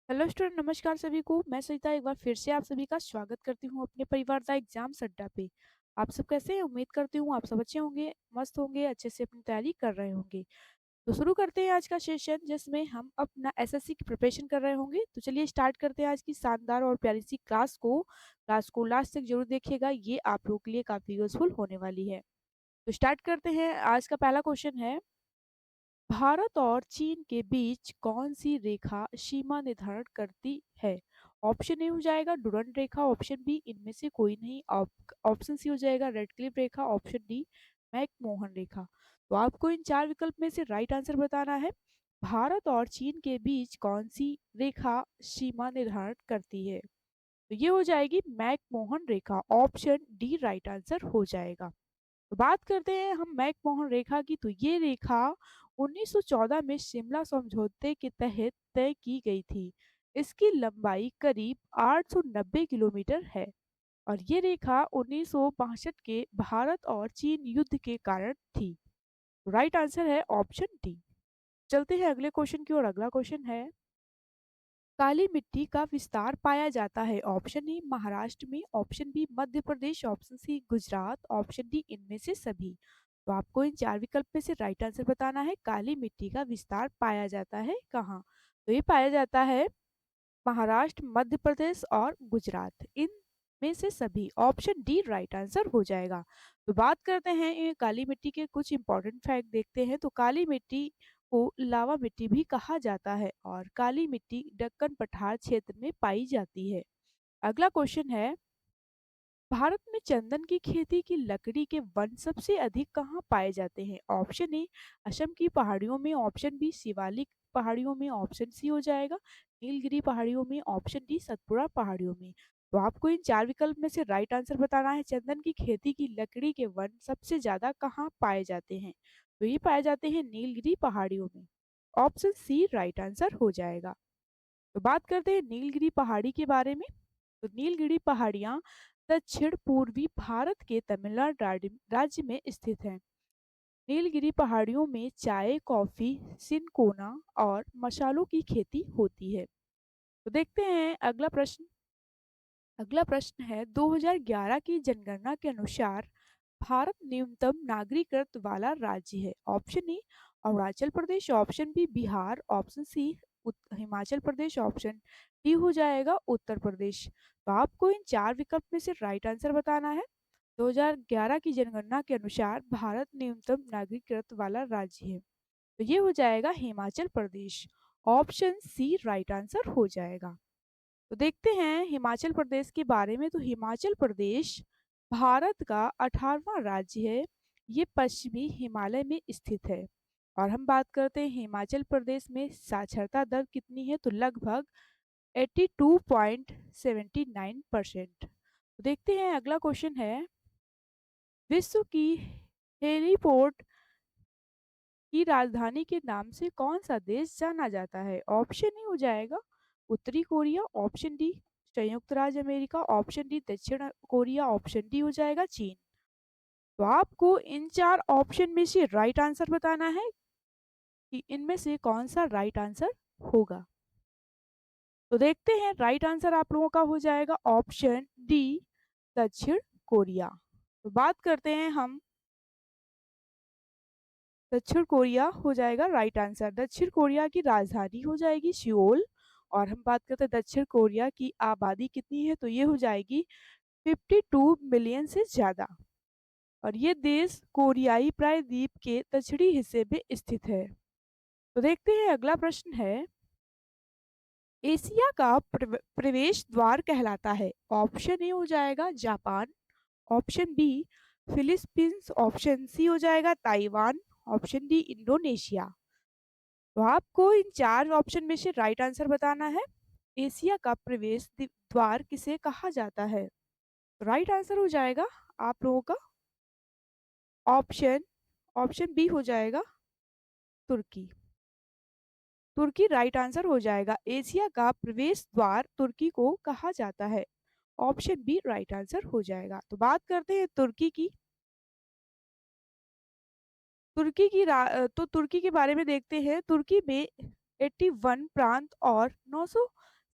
Hello student, नमस्कार सभी को। मैं सविता एक बार फिर से आप सभी का स्वागत करती हूँ अपने परिवार का एग्जाम अड्डा पे। आप सब कैसे हैं? उम्मीद करती हूँ आप सब अच्छे होंगे, मस्त होंगे, अच्छे से अपनी तैयारी कर रहे होंगे। तो शुरू करते हैं आज का सेशन जिसमें हम अपना एसएससी की प्रिपरेशन कर रहे होंगे। तो चलिए स्टार्ट करते हैं आज की शानदार और प्यारी सी क्लास को लास्ट तक जरूर देखिएगा, ये आप लोगों के लिए काफी यूजफुल होने वाली है। तो स्टार्ट करते हैं। आज का पहला क्वेश्चन है, भारत और चीन के बीच कौन सी रेखा सीमा निर्धारण करती है? ऑप्शन ए हो जाएगा डुरंड रेखा, ऑप्शन बी इनमें से कोई नहीं, ऑप्शन सी हो जाएगा रेड क्लिफ रेखा, ऑप्शन डी मैकमोहन रेखा। तो आपको इन चार विकल्प में से राइट आंसर बताना है। भारत और चीन के बीच कौन सी रेखा सीमा निर्धारण करती है? तो ये हो जाएगी मैकमोहन रेखा, ऑप्शन डी राइट आंसर हो जाएगा। तो बात करते हैं हम मैकमोहन रेखा की। तो ये रेखा 1914 में शिमला समझौते के तहत तय की गई थी। इसकी लंबाई करीब 890 किलोमीटर है और ये रेखा 1962 के भारत और चीन युद्ध के कारण थी। राइट आंसर है ऑप्शन डी। चलते हैं अगले क्वेश्चन की ओर। अगला क्वेश्चन है, काली मिट्टी का विस्तार पाया जाता है? ऑप्शन ए महाराष्ट्र में, option B Madhya Pradesh, option C Gujarat, option D इनमें से सभी। तो आपको इन चार विकल्प में से राइट आंसर बताना है। काली मिट्टी का विस्तार पाया जाता है कहाँ? तो ये पाया जाता है महाराष्ट्र, मध्य प्रदेश और गुजरात, इन में से सभी। ऑप्शन डी राइट आंसर हो जाएगा। तो बात करते हैं ये काली मिट्टी के कुछ इंपॉर्टेंट फैक्ट देखते हैं। तो काली मिट्टी को लावा मिट्टी भी कहा जाता है और काली मिट्टी दक्कन पठार क्षेत्र में पाई जाती है। अगला क्वेश्चन है, भारत में चंदन की खेती की लकड़ी के वन सबसे अधिक कहाँ पाए जाते हैं? ऑप्शन ए असम की पहाड़ियों में, ऑप्शन बी शिवालिक पहाड़ियों में, ऑप्शन सी हो जाएगा नीलगिरी पहाड़ियों में, ऑप्शन डी सतपुड़ा पहाड़ियों में। तो आपको इन चार विकल्प में से राइट आंसर बताना है। चंदन की खेती की लकड़ी के वन सबसे ज्यादा कहाँ पाए जाते हैं? तो ये पाए जाते हैं नीलगिरी पहाड़ियों में। ऑप्शन सी राइट आंसर हो जाएगा। तो बात करते हैं नीलगिरी पहाड़ी के बारे में। तो नीलगिरी पहाड़ियां दक्षिण पूर्वी भारत के तमिलनाडु राज्य में स्थित हैं। नीलगिरी पहाड़ियों में चाय, कॉफी, सिनकोना और मसालों की खेती होती है। तो देखते हैं अगला प्रश्न। अगला प्रश्न है, 2011 की जनगणना के अनुसार भारत न्यूनतम नागरिकत्व वाला राज्य है? Option A Arunachal Pradesh, option B Bihar, option C Himachal Pradesh, option D हो जाएगा उत्तर प्रदेश। तो आपको इन चार विकल्प में से राइट आंसर बताना है। 2011 की जनगणना के अनुसार भारत न्यूनतम नागरिकत्व वाला राज्य है। तो ये हो जाएगा Himachal Pradesh. Option C right answer हो जाएगा। तो देखते हैं हिमाचल प्रदेश के बारे में। तो हिमाचल प्रदेश भारत का 18वां राज्य है। ये पश्चिमी हिमालय में स्थित है। और हम बात करते हैं हिमाचल प्रदेश में साक्षरता दर कितनी है? तो लगभग 82.79%। तो देखते हैं अगला क्वेश्चन है, विश्व की हेलीपोर्ट की राजधानी के नाम से कौन सा देश जाना जाता है? ऑप्शन ए हो जाएगा उत्तरी कोरिया, ऑप्शन डी संयुक्त राज्य अमेरिका, ऑप्शन डी दक्षिण कोरिया, ऑप्शन डी हो जाएगा चीन। तो आपको इन चार ऑप्शन में से राइट आंसर बताना है कि इनमें से कौन सा राइट आंसर होगा। तो देखते हैं राइट आंसर आप लोगों का हो जाएगा ऑप्शन डी दक्षिण कोरिया। तो बात करते हैं हम, दक्षिण कोरिया हो जाएगा राइट आंसर। दक्षिण कोरिया की राजधानी हो जाएगी सियोल। और हम बात करते हैं दक्षिण कोरिया की आबादी कितनी है? तो ये हो जाएगी 52 मिलियन से ज्यादा। और ये देश कोरियाई प्रायद्वीप के दक्षिणी हिस्से में स्थित है। तो देखते हैं अगला प्रश्न है, एशिया का प्रवेश द्वार कहलाता है? ऑप्शन ए हो जाएगा Japan, option B Philippines, option C हो जाएगा ताइवान, ऑप्शन डी इंडोनेशिया। तो आपको इन चार ऑप्शन में से राइट आंसर बताना है। एशिया का प्रवेश द्वार किसे कहा जाता है? राइट आंसर हो जाएगा आप लोगों का ऑप्शन ऑप्शन बी हो जाएगा तुर्की। तुर्की राइट आंसर हो जाएगा। एशिया का प्रवेश द्वार तुर्की को कहा जाता है। ऑप्शन बी राइट आंसर हो जाएगा। तो बात करते हैं तुर्की की। तो तुर्की के बारे में देखते हैं। तुर्की में 81 प्रांत और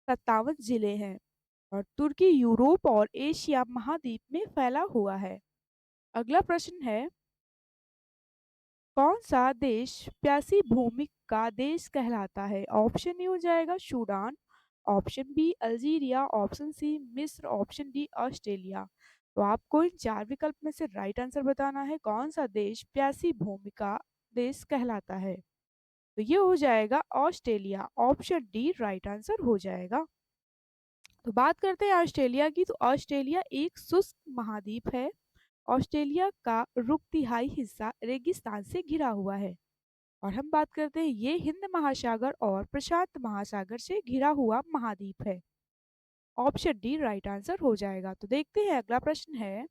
57 जिले हैं और तुर्की यूरोप और एशिया महाद्वीप में फैला हुआ है। अगला प्रश्न है, कौन सा देश प्यासी भूमि का देश कहलाता है? ऑप्शन ए हो जाएगा Sudan, option B Algeria, option C मिस्र, ऑप्शन डी ऑस्ट्रेलिया। तो आपको इन चार विकल्प में से राइट आंसर बताना है, कौन सा देश प्यासी भूमि का देश कहलाता है। तो ये हो जाएगा Australia, option D right answer हो जाएगा। तो बात करते हैं ऑस्ट्रेलिया की, तो ऑस्ट्रेलिया एक शुष्क महाद्वीप है। ऑस्ट्रेलिया का रुख तिहाई हिस्सा रेगिस्तान से घिरा हुआ है। और हम बात करते हैं, ये हिंद महासागर और प्रशांत महासागर से घिरा हुआ महाद्वीप है। ऑप्शन डी राइट आंसर हो जाएगा। तो देखते हैं अगला प्रश्न है,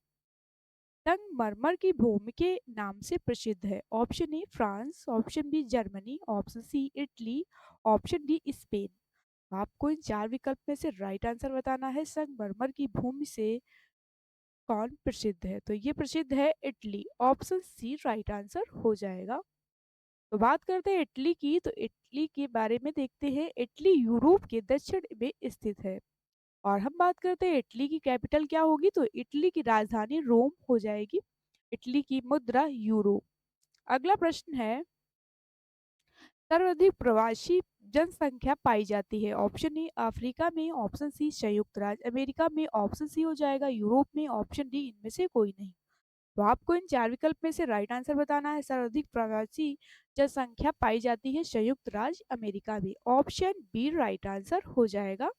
संगमरमर की भूमि के नाम से प्रसिद्ध है? Option A France, option B Germany, option C Italy, option D Spain. आपको इन चार विकल्प में से राइट आंसर बताना है, संगमरमर की भूमि से कौन प्रसिद्ध है? तो ये प्रसिद्ध है Italy, option C right answer हो जाएगा। तो बात करते हैं इटली की, तो इटली के बारे में देखते हैं। इटली यूरोप के दक्षिण में स्थित है। और हम बात करते हैं इटली की कैपिटल क्या होगी, तो इटली की राजधानी रोम हो जाएगी। इटली की मुद्रा यूरो। अगला प्रश्न है, सर्वाधिक प्रवासी जनसंख्या पाई जाती है? ऑप्शन ए अफ्रीका में, ऑप्शन सी संयुक्त राज्य अमेरिका में, ऑप्शन सी हो जाएगा यूरोप में, ऑप्शन डी इनमें से कोई नहीं। तो आपको इन चार विकल्प में से राइट आंसर बताना है, सर्वाधिक प्रवासी जनसंख्या पाई जाती है संयुक्त राज्य अमेरिका में, ऑप्शन बी राइट आंसर हो जाएगा।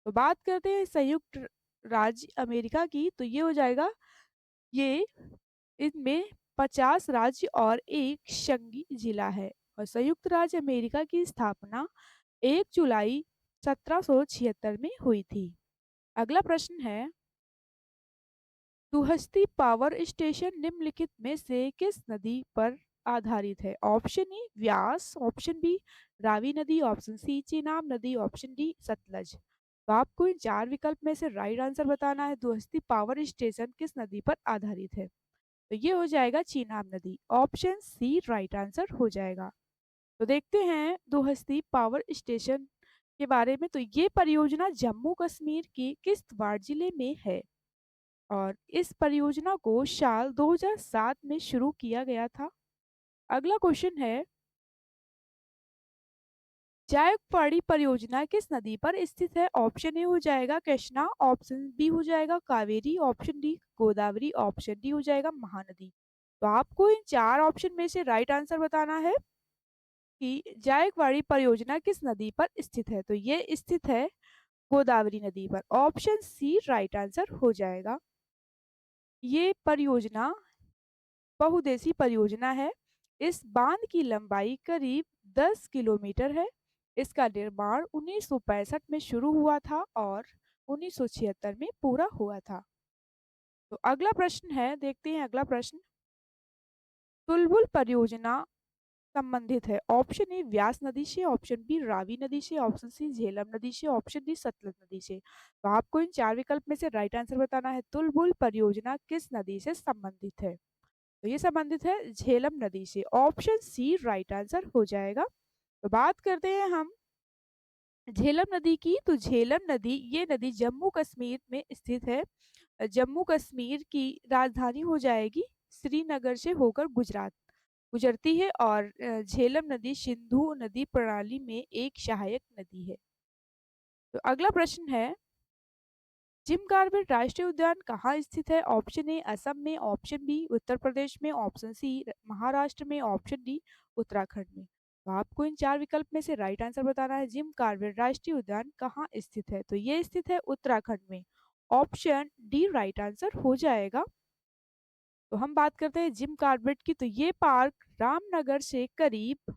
तो बात करते हैं संयुक्त राज्य अमेरिका की, तो ये हो जाएगा, ये इनमें 50 राज्य और एक संघीय जिला है। और संयुक्त राज्य अमेरिका की स्थापना 1 जुलाई 1776 में हुई थी। अगला प्रश्न है, दुहस्ती पावर स्टेशन निम्नलिखित में से किस नदी पर आधारित है? Option A Beas, option B Ravi नदी, ऑप्शन सी चेनाब नदी, ऑप्शन डी सतलज। तो आपको इन चार विकल्प में से राइट आंसर बताना है, दुहस्ती पावर स्टेशन किस नदी पर आधारित है? तो ये हो जाएगा चेनाब नदी, ऑप्शन सी राइट आंसर हो जाएगा। तो देखते हैं दुहस्ती पावर स्टेशन के बारे में, तो ये परियोजना जम्मू कश्मीर के किश्तवाड़ जिले में है। और इस परियोजना को साल 2007 में शुरू किया गया था। अगला क्वेश्चन है, जायकवाड़ी परियोजना किस नदी पर स्थित है? ऑप्शन ए हो जाएगा कृष्णा, ऑप्शन बी हो जाएगा Kaveri, option D Godavari, option D हो जाएगा महानदी। तो आपको इन चार ऑप्शन में से राइट आंसर बताना है कि जायकवाड़ी परियोजना किस नदी पर स्थित है। तो ये स्थित है गोदावरी नदी पर, ऑप्शन सी राइट आंसर हो जाएगा। ये परियोजना बहुउद्देशीय परियोजना है। इस बांध की लंबाई करीब 10 किलोमीटर है। इसका निर्माण 1965 में शुरू हुआ था और 1976 में पूरा हुआ था। तो अगला प्रश्न है, देखते हैं अगला प्रश्न, तुलबुल परियोजना संबंधित है? ऑप्शन ए व्यास नदी से, ऑप्शन बी रावी नदी से, ऑप्शन सी झेलम नदी से, ऑप्शन डी सतलज नदी से। तो आपको इन चार विकल्प में से राइट आंसर बताना है, तुलबुल परियोजना किस नदी से संबंधित है? तो ये संबंधित है झेलम नदी से, ऑप्शन सी राइट आंसर हो जाएगा। तो बात करते हैं हम झेलम नदी की, तो झेलम नदी, ये नदी जम्मू कश्मीर में स्थित है। जम्मू कश्मीर की राजधानी हो जाएगी श्रीनगर से होकर गुजरात गुजरती है। और झेलम नदी सिंधु नदी प्रणाली में एक सहायक नदी है। तो अगला प्रश्न है, जिम कॉर्बेट राष्ट्रीय उद्यान कहाँ स्थित है? ऑप्शन ए असम में, ऑप्शन बी उत्तर प्रदेश में, ऑप्शन सी महाराष्ट्र में, ऑप्शन डी उत्तराखंड में। तो आपको इन चार विकल्प में से राइट आंसर बताना है, जिम कॉर्बेट राष्ट्रीय उद्यान कहाँ स्थित है? तो ये स्थित है उत्तराखंड में, ऑप्शन डी राइट आंसर हो जाएगा। तो हम बात करते हैं जिम कॉर्बेट की, तो ये पार्क रामनगर से करीब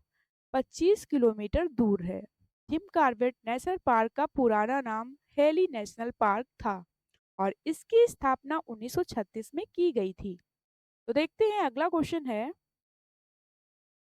25 किलोमीटर दूर है। जिम कॉर्बेट नेशनल पार्क का पुराना नाम हेली नेशनल पार्क था और इसकी स्थापना 1936 में की गई थी। तो देखते हैं अगला क्वेश्चन है,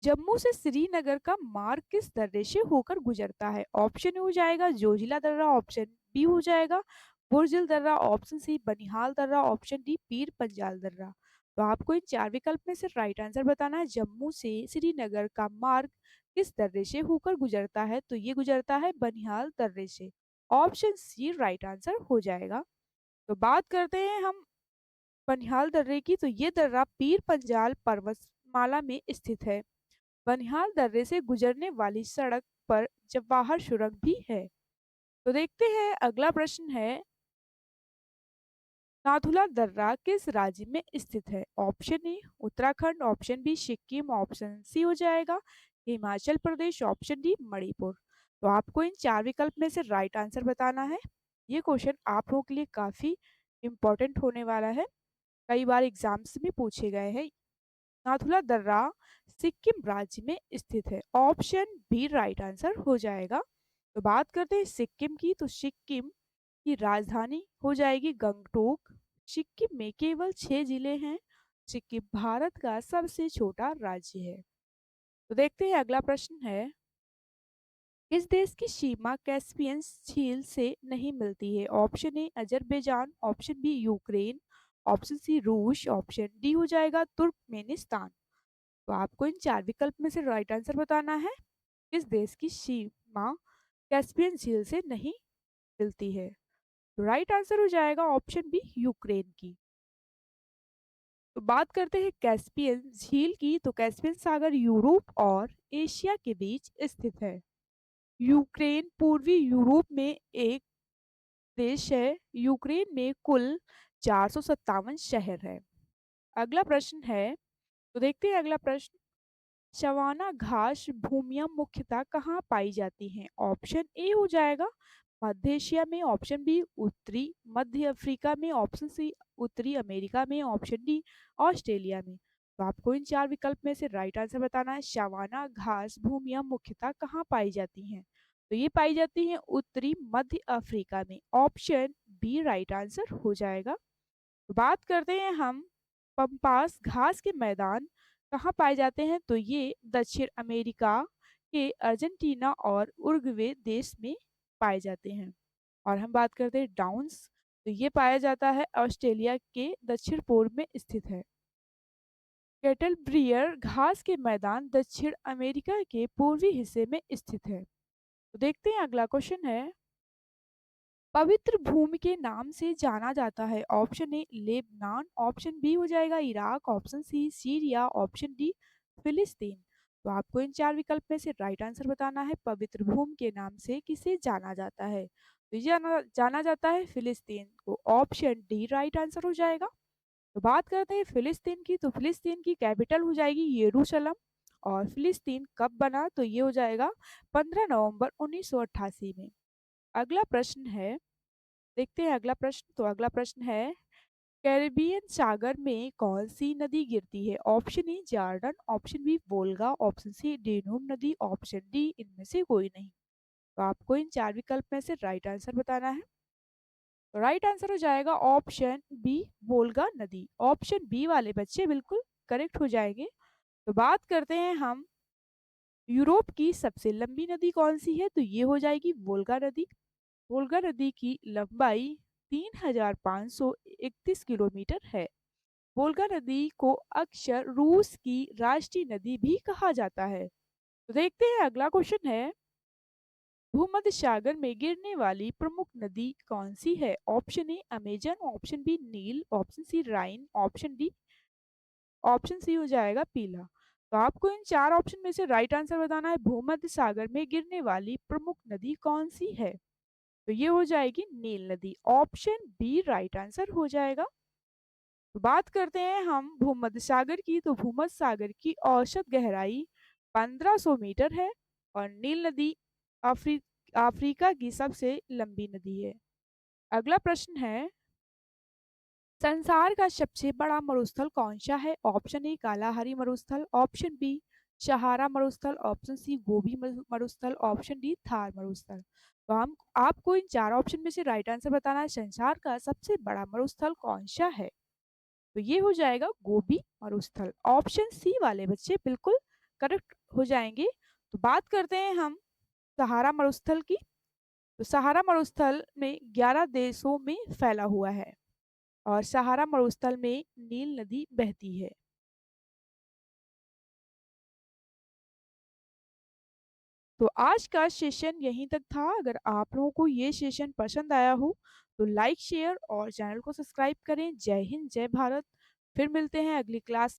जम्मू से श्रीनगर का मार्ग किस दर्रे से होकर गुजरता है? ऑप्शन ए हो जाएगा जोजिला दर्रा, ऑप्शन बी हो जाएगा बुर्जिल दर्रा, ऑप्शन सी बनिहाल दर्रा, ऑप्शन डी पीर पंजाल दर्रा। तो आपको इन 4 विकल्प में से राइट आंसर बताना है। जम्मू से श्रीनगर का मार्ग किस दर्रे से होकर गुजरता है? तो ये गुजरता है बनिहाल दर्रे से। ऑप्शन सी राइट आंसर हो जाएगा। तो बात करते हैं हम बनिहाल दर्रे की। तो ये दर्रा पीर पंजाल पर्वतमाला में स्थित है। बनिहाल दर्रे से गुजरने वाली सड़क पर जवाहर सुरंग भी है। तो देखते हैं अगला प्रश्न है, नाथुला दर्रा किस राज्य में स्थित है? Option A Uttarakhand, option B Sikkim, option C हो जाएगा हिमाचल प्रदेश, ऑप्शन डी मणिपुर। तो आपको इन 4 विकल्प में से राइट आंसर बताना है। ये क्वेश्चन आप लोगों के लिए काफी इंपॉर्टेंट होने वाला है, कई बार एग्जाम्स में पूछे गए हैं। नाथुला दर्रा सिक्किम राज्य में स्थित है। ऑप्शन बी राइट आंसर हो जाएगा। तो बात करते हैं सिक्किम की। तो सिक्किम की राजधानी हो जाएगी गंगटोक। सिक्किम में केवल 6 जिले हैं। सिक्किम भारत का सबसे छोटा राज्य है। तो देखते हैं अगला प्रश्न है, किस देश की सीमा कैस्पियन झील से नहीं मिलती है? Option A Azerbaijan, option B Ukraine, option C रूस, ऑप्शन डी हो जाएगा तुर्कमेनिस्तान। तो आपको इन 4 विकल्प में से राइट आंसर बताना है। किस देश की सीमा कैस्पियन झील से नहीं मिलती है? तो राइट आंसर हो जाएगा ऑप्शन बी यूक्रेन की। तो बात करते हैं कैस्पियन झील की। तो कैस्पियन सागर यूरोप और एशिया के बीच स्थित है। यूक्रेन पूर्वी यूरोप में एक देश है। यूक्रेन में कुल 457 शहर है। अगला प्रश्न है, तो देखते हैं अगला प्रश्न, सवाना घास भूमियां मुख्यतः कहाँ पाई जाती हैं? ऑप्शन ए हो जाएगा मध्य एशिया में, ऑप्शन बी उत्तरी मध्य अफ्रीका में, ऑप्शन सी उत्तरी अमेरिका में, ऑप्शन डी ऑस्ट्रेलिया में। तो आपको इन 4 विकल्प में से राइट आंसर बताना है। सवाना घास भूमियां मुख्यतः कहाँ पाई जाती हैं? तो ये पाई जाती हैं उत्तरी मध्य अफ्रीका में। ऑप्शन बी राइट आंसर हो जाएगा। तो बात करते हैं हम पम्पास घास के मैदान कहाँ पाए जाते हैं? तो ये दक्षिण अमेरिका के अर्जेंटीना और उरुग्वे देश में पाए जाते हैं। और हम बात करते हैं डाउन्स, तो ये पाया जाता है ऑस्ट्रेलिया के दक्षिण पूर्व में स्थित है। कैटल ब्रियर घास के मैदान दक्षिण अमेरिका के पूर्वी हिस्से में स्थित है। तो देखते हैं अगला क्वेश्चन है, पवित्र भूमि के नाम से जाना जाता है? Option A Lebanon, option B हो जाएगा Iraq, option C Syria, option D फिलिस्तीन। तो आपको इन 4 विकल्प में से राइट आंसर बताना है। पवित्र भूमि के नाम से किसे जाना जाता है? तो ये जाना जाता है फिलिस्तीन को। ऑप्शन डी राइट आंसर हो जाएगा। तो बात करते हैं फिलिस्तीन की। तो फिलिस्तीन की कैपिटल हो जाएगी यरूशलेम। और फिलिस्तीन कब बना? तो ये हो जाएगा 15 नवंबर 1988 में। अगला प्रश्न है, देखते हैं अगला प्रश्न। तो अगला प्रश्न है, कैरिबियन सागर में कौन सी नदी गिरती है? Option A Jordan, option B Volga, option C Danube नदी, ऑप्शन डी इनमें से कोई नहीं। तो आपको इन 4 विकल्प में से राइट आंसर बताना है। तो राइट आंसर हो जाएगा ऑप्शन बी वोल्गा नदी। ऑप्शन बी वाले बच्चे बिल्कुल करेक्ट हो जाएंगे। तो बात करते हैं हम यूरोप की सबसे लंबी नदी कौन सी है? तो ये हो जाएगी वोल्गा नदी। वोल्गा नदी की लंबाई 3531 किलोमीटर है। वोल्गा नदी को अक्सर रूस की राष्ट्रीय नदी भी कहा जाता है। तो देखते हैं अगला क्वेश्चन है, भूमध्य सागर में गिरने वाली प्रमुख नदी कौन सी है? Option A Amazon, option B नील, option C Rhine, option D option C हो जाएगा पीला। तो आपको इन 4 ऑप्शन में से राइट आंसर बताना है। भूमध्य सागर में गिरने वाली प्रमुख नदी कौन सी है? तो ये हो जाएगी नील नदी। ऑप्शन बी राइट आंसर हो जाएगा। तो बात करते हैं हम भूमध्य सागर की। तो भूमध्य सागर की औसत गहराई 1500 मीटर है। और नील नदी अफ्रीका की सबसे लंबी नदी है। अगला प्रश्न है, संसार का सबसे बड़ा मरुस्थल कौन सा है? ऑप्शन ए कालाहारी मरुस्थल, ऑप्शन बी सहारा मरुस्थल, ऑप्शन सी गोबी मरुस्थल, ऑप्शन डी थार मरुस्थल। तो हम आपको इन 4 ऑप्शन में से राइट आंसर बताना है। संसार का सबसे बड़ा मरुस्थल कौन सा है? तो ये हो जाएगा गोबी मरुस्थल। ऑप्शन सी वाले बच्चे बिल्कुल करेक्ट हो जाएंगे। तो बात करते हैं हम सहारा मरुस्थल की। तो सहारा मरुस्थल में 11 देशों में फैला हुआ है। और सहारा मरुस्थल में नील नदी बहती है। तो आज का सेशन यहीं तक था। अगर आप लोगों को ये सेशन पसंद आया हो तो लाइक शेयर और चैनल को सब्सक्राइब करें। जय हिंद, जय भारत। फिर मिलते हैं अगली क्लास